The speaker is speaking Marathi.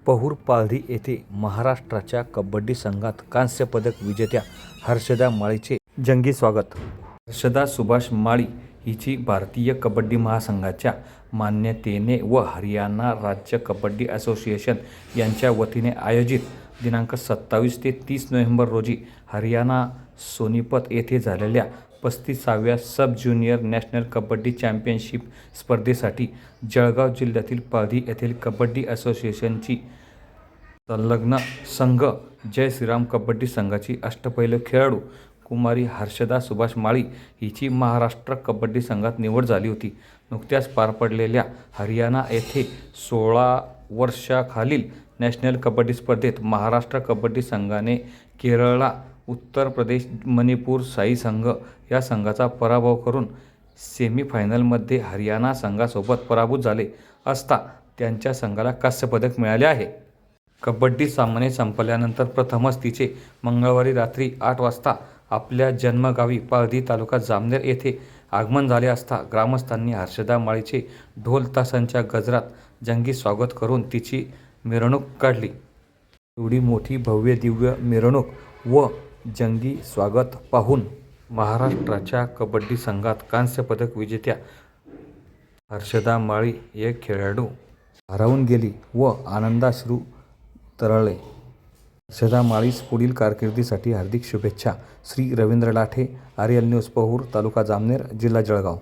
पहुर पालधी येथे महाराष्ट्राच्या कबड्डी संघात कांस्य पदक विजेत्या हर्षदा माळीचे जंगी स्वागत। हर्षदा सुभाष माळी हिची भारतीय कबड्डी महासंघाच्या मान्यतेने व हरियाणा राज्य कबड्डी असोसिएशन यांच्या वतीने आयोजित दिनांक 27 ते 30 नोव्हेंबर रोजी हरियाणा सोनीपत येथे झालेल्या 35व्या sub junior national kabaddi championship स्पर्धेसाठी जळगाव जिल्ह्यातील पालधी येथील कबड्डी असोसिएशनची संलग्न संघ जय श्रीराम कबड्डी संघाची अष्टपैलू खेळाडू कुमारी हर्षदा सुभाष माळी हिची महाराष्ट्र कबड्डी संघात निवड झाली होती। नुकत्याच पार पडलेल्या हरियाणा येथे 16 वर्षाखालील नॅशनल कबड्डी स्पर्धेत महाराष्ट्र कबड्डी संघाने केरळला उत्तर प्रदेश मणिपूर साई संघ या संघाचा पराभव करून सेमीफायनलमध्ये हरियाणा संघासोबत पराभूत झाले असता त्यांच्या संघाला कांस्य पदक मिळाले आहे। कबड्डी सामने संपल्यानंतर प्रथमच तिचे मंगळवारी रात्री 8 वाजता आपल्या जन्मगावी पालधी तालुका जामनेर येथे आगमन झाले असता ग्रामस्थांनी हर्षदा माळीचे ढोल ताशांच्या गजरात जंगी स्वागत करून तिची मिरवणूक काढली। एवढी मोठी भव्य दिव्य मिरवणूक व जंगी स्वागत पाहून महाराष्ट्राच्या कबड्डी संघात कांस्य पदक विजेत्या हर्षदा माळी हे खेळाडू भारावून गेली व आनंदाश्रू तरळले। हर्षदा माळीस पुढील कारकिर्दीसाठी हार्दिक शुभेच्छा। श्री रवींद्र लाठे, आर्यल न्यूज, पहुर तालुका जामनेर, जिल्हा जळगाव।